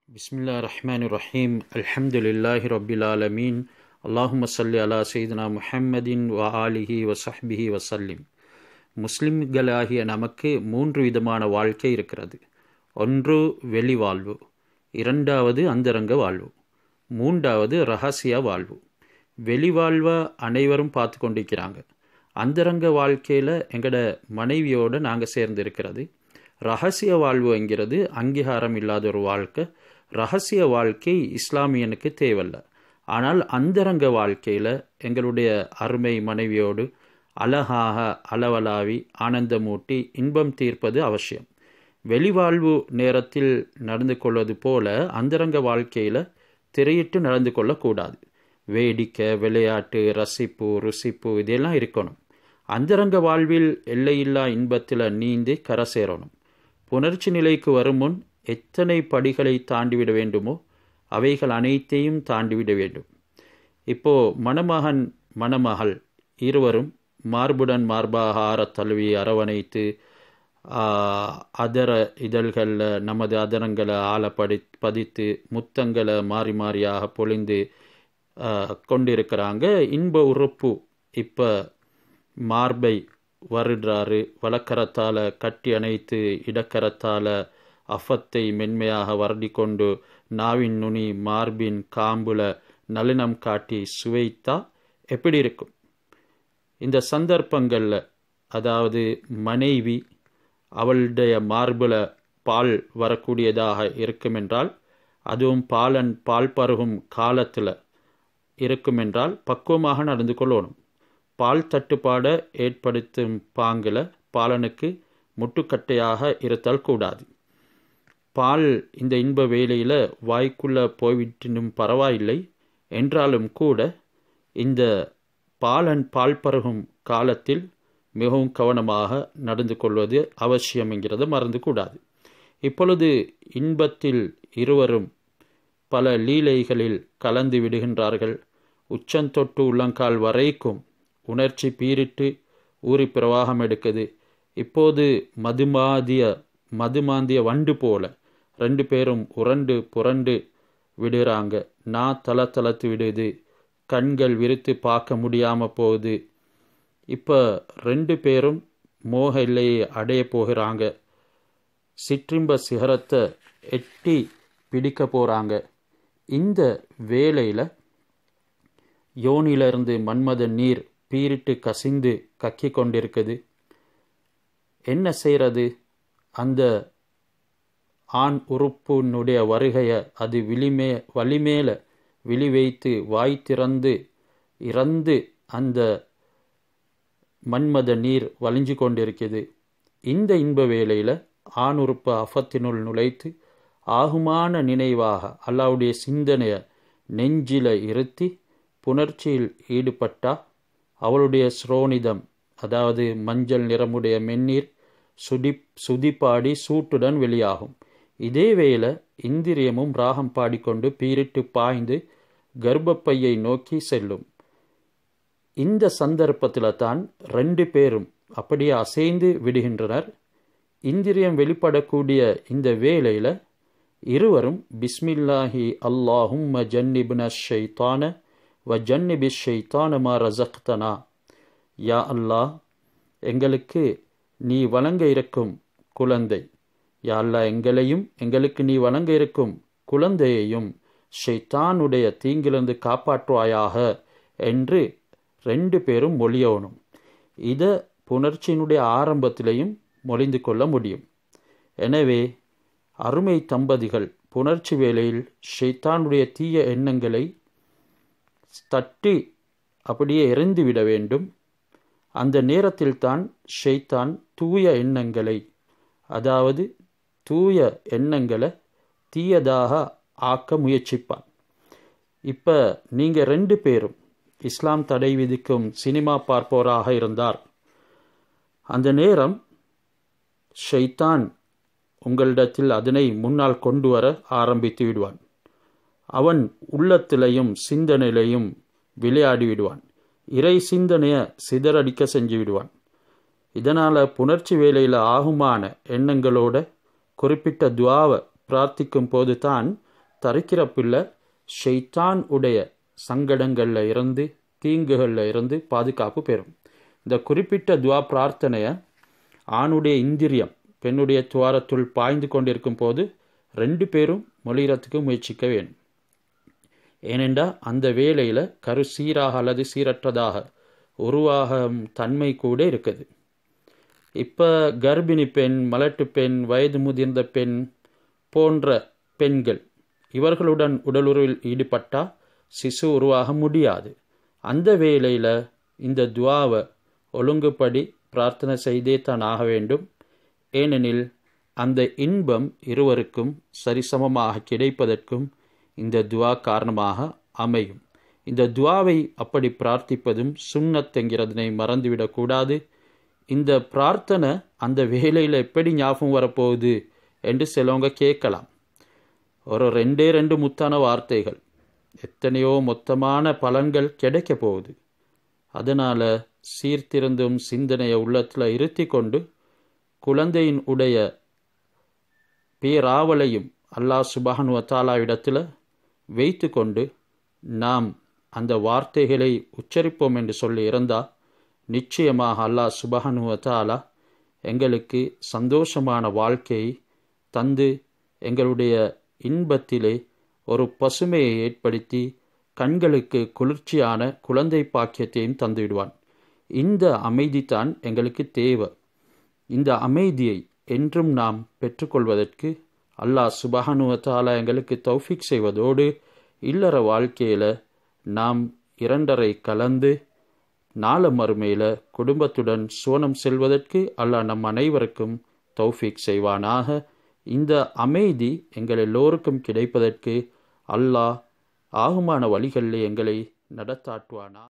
பிஸ்மில்லா ரஹ்மான் ரஹீம் அல்ஹம்துலில்லாஹி ரப்பில் ஆலமீன் அல்லாஹும்ம ஸல்லி அலா சையதுனா முஹம்மதின் வ ஆலிஹி வ ஸஹ்பிஹி வசல்லிம். முஸ்லிம்களாகிய நமக்கு 3 விதமான வாழ்க்கை இருக்கிறது. ஒன்று வெளி வாழ்வு, இரண்டாவது அந்தரங்க வாழ்வு, மூன்றாவது ரகசிய வாழ்வு. வெளி வாழ்வை அனைவரும் பார்த்து கொண்டிருக்கிறாங்க. அந்தரங்க வாழ்க்கையில் எங்களோட மனைவியோடு நாங்கள் சேர்ந்து இருக்கிறது. ரகசிய வாழ்வுங்கிறது அங்கீகாரம் இல்லாத ஒரு வாழ்க்கை. ரகசிய வாழ்க்கை இஸ்லாமியனுக்கு தேவையில்லை. ஆனால் அந்தரங்க வாழ்க்கையில் எங்களுடைய அருமை மனைவியோடு அழகாக அளவலாவி ஆனந்தமூட்டி இன்பம் தீர்ப்பது அவசியம். வெளிவாழ்வு நேரத்தில் நடந்து கொள்வது போல அந்தரங்க வாழ்க்கையில் திரையிட்டு நடந்து கொள்ளக்கூடாது. வேடிக்கை, விளையாட்டு, ரசிப்பு, ருசிப்பு இதெல்லாம் இருக்கணும். அந்தரங்க வாழ்வில் எல்லையில்லா இன்பத்தில் நீந்தி கரை சேரணும். புணர்ச்சி நிலைக்கு வரும் முன் எத்தனை படிகளை தாண்டிவிட வேண்டுமோ அவைகள் அனைத்தையும் தாண்டிவிட வேண்டும். இப்போது மணமகன் மணமகள் இருவரும் மார்புடன் மார்பாக ஆறத் தழுவி அரவணைத்து அதர இதழ்களில் நமது அதரங்களை பதித்து முத்தங்களை மாறி மாறியாக பொழிந்து கொண்டிருக்கிறாங்க. இன்ப உறுப்பு இப்போ மார்பை வருடுறாரு, வலக்கரத்தால் கட்டி அணைத்து இடக்கரத்தால் அஃபத்தை மென்மையாக வருடி கொண்டு நாவின் நுனி மார்பின் காம்புல நளினம் காட்டி சுவைத்தா எப்படி இருக்கும்? இந்த சந்தர்ப்பங்களில் அதாவது மனைவி அவளுடைய மார்பில் பால் வரக்கூடியதாக இருக்குமென்றால், அதுவும் பால் பருகும் காலத்தில் இருக்குமென்றால் பக்குவமாக நடந்து கொள்ளணும். பால் தட்டுப்பாடை ஏற்படுத்தும் பாங்கில் பாலனுக்கு முட்டுக்கட்டையாக இருத்தல் கூடாது. பால் இந்த இன்ப வேளையில் வாய்க்குள்ளே போய்விட்டினும் பரவாயில்லை என்றாலும் கூட இந்த பால் பருகும் காலத்தில் மிகவும் கவனமாக நடந்து கொள்வது அவசியம் என்கிறத மறந்து கூடாது. இப்பொழுது இன்பத்தில் இருவரும் பல லீலைகளில் கலந்து விடுகின்றார்கள். உச்சந்தொட்டு உள்ளங்கால் வரைக்கும் உணர்ச்சி பீரிட்டு ஊறி பிரவாகம் எடுக்குது. இப்போது மதுமாந்திய வண்டு போல 2 பேரும் உரண்டு புரண்டு விடுறாங்க. தளத்து விடுது, கண்கள் விரித்து பார்க்க முடியாமல் போகுது. இப்போ 2 பேரும் மோக எல்லையை அடைய போகிறாங்க. சிற்றின்ப சிகரத்தை எட்டி பிடிக்க போகிறாங்க. இந்த வேளையில் யோனிலிருந்து மன்மத நீர் பீரிட்டு கசிந்து கக்கி கொண்டிருக்குது. என்ன செய்கிறது? அந்த ஆண் உறுப்பினுடைய வருகையை அது வலிமேல விழி வைத்து வாய் திறந்து இறந்து அந்த மன்மத நீர் வலிஞ்சு கொண்டிருக்குது. இந்த இன்ப வேளையில் ஆண் உறுப்பு அஃபத்தினுள் நுழைத்து ஆகுமான நினைவாக அல்லாவுடைய சிந்தனையை நெஞ்சில இருத்தி புணர்ச்சியில் ஈடுபட்டா அவளுடைய ஸ்ரோனிதம் அதாவது மஞ்சள் நிறமுடைய மென்னீர் சுதிப்பாடி சூட்டுடன் வெளியாகும். இதே வேளை இந்திரியமும் ராகம் பாடிக்கொண்டு பீரிட்டு பாய்ந்து கர்ப்பப்பையை நோக்கி செல்லும். இந்த சந்தர்ப்பத்தில் தான் 2 பேரும் அப்படியே அசைந்து விடுகின்றனர். இந்திரியம் வெளிப்படக்கூடிய இந்த வேளையில் இருவரும் பிஸ்மில்லாஹி அல்லாஹும்ம ஜன்னிப்ன ஷைத்தான வ ஜன்னிபி ஷைத்தான மா ரஸக்தனா. யா அல்லாஹ், எங்களுக்கு நீ வழங்க இருக்கும் குழந்தை, யா அல்லாஹ் எங்களுக்கு நீ வழங்க இருக்கும் குழந்தையையும் ஷைத்தானுடைய தீங்கிலிருந்து காப்பாற்றுவாயாக என்று 2 பேரும் மொழியணும். இதை புணர்ச்சியினுடைய ஆரம்பத்திலையும் மொழிந்து கொள்ள முடியும். எனவே அருமை தம்பதிகள் புணர்ச்சி வேளையில் ஷைத்தானுடைய தீய எண்ணங்களை தட்டி அப்படியே எறிந்துவிட வேண்டும். அந்த நேரத்தில் தான் ஷைத்தான் தூய எண்ணங்களை அதாவது தூய எண்ணங்களை தீயதாக ஆக்க முயற்சிப்பான். இப்போ நீங்கள் 2 பேரும் இஸ்லாம் தடை விதிக்கும் சினிமா பார்ப்போராக இருந்தார், அந்த நேரம் ஷைத்தான் உங்களிடத்தில் அதனை முன்னால் கொண்டு வர ஆரம்பித்து விடுவான். அவன் உள்ளத்திலையும் சிந்தனையிலையும் விளையாடி விடுவான். இறை சிந்தனையை சிதறடிக்க செஞ்சு விடுவான். இதனால் புணர்ச்சி வேளையில் ஆகுமான எண்ணங்களோட குறிப்பிட்ட துவாவை பிரார்த்திக்கும் போது தான் தரிக்கிற பிள்ளை ஷைத்தான் உடைய சங்கடங்களில் இருந்து தீங்குகளில் இருந்து பாதுகாப்பு பெறும். இந்த குறிப்பிட்ட துவா பிரார்த்தனையை ஆணுடைய இந்திரியம் பெண்ணுடைய துவாரத்துள் பாய்ந்து கொண்டிருக்கும் போது 2 பேரும் மொழிகிறதுக்கு முயற்சிக்க வேண்டும். ஏனென்றால் அந்த வேளையில் கரு சீராக அல்லது சீரற்றதாக உருவாகும் தன்மை கூட இருக்குது. இப்போ கர்ப்பிணி பெண், மலட்டு பெண், வயது முதிர்ந்த பெண் போன்ற பெண்கள் இவர்களுடன் உடலுறவில் ஈடுபட்டால் சிசு உருவாக முடியாது. அந்த வேளையில் இந்த துவாவை ஒழுங்குபடி பிரார்த்தனை செய்தே தான் ஆக வேண்டும். ஏனெனில் அந்த இன்பம் இருவருக்கும் சரிசமமாக கிடைப்பதற்கும் இந்த துவா காரணமாக அமையும். இந்த துவாவை அப்படி பிரார்த்திப்பதும் சுன்னத் என்கிறதனை மறந்துவிடக்கூடாது. இந்த பிரார்த்தனை அந்த வேளையில் எப்படி ஞாபகம் வரப்போகுது என்று சிலவங்க கேட்கலாம். ஒரு 2 முத்தான வார்த்தைகள், எத்தனையோ மொத்தமான பலன்கள் கிடைக்க போகுது. அதனால் சீர்திருந்தும் சிந்தனையை உள்ளத்தில் இருத்தி கொண்டு குழந்தையின் உடைய பேராவலையும் அல்லாஹ் சுப்ஹானஹு வ தஆலா இடத்துல வைத்து கொண்டு நாம் அந்த வார்த்தைகளை உச்சரிப்போம் என்று சொல்லி இருந்தால் நிச்சயமாக அல்லாஹ் சுப்ஹானஹு வ தஆலா எங்களுக்கு சந்தோஷமான வாழ்க்கையை தந்து எங்களுடைய இன்பத்திலே ஒரு பசுமையை ஏற்படுத்தி கண்களுக்கு குளிர்ச்சியான குழந்தை பாக்கியத்தையும் தந்துவிடுவான். இந்த அமைதி தான் எங்களுக்கு தேவை. இந்த அமைதியை என்றும் நாம் பெற்றுக்கொள்வதற்கு அல்லாஹ் சுப்ஹானஹு வ தஆலா எங்களுக்கு தௌஃபீக் செய்வதோடு இல்லற வாழ்க்கையில் நாம் 2 கலந்து நாள மறுமையில் குடும்பத்துடன் சோனம் செல்வதற்கு அல்லாஹ் நம் அனைவருக்கும் தௌஃபீக் செய்வானாக. இந்த அமைதி எங்கள் எல்லோருக்கும் கிடைப்பதற்கு அல்லாஹ் ஆகுமான வழிகளில் எங்களை நடத்தாட்டுவானா.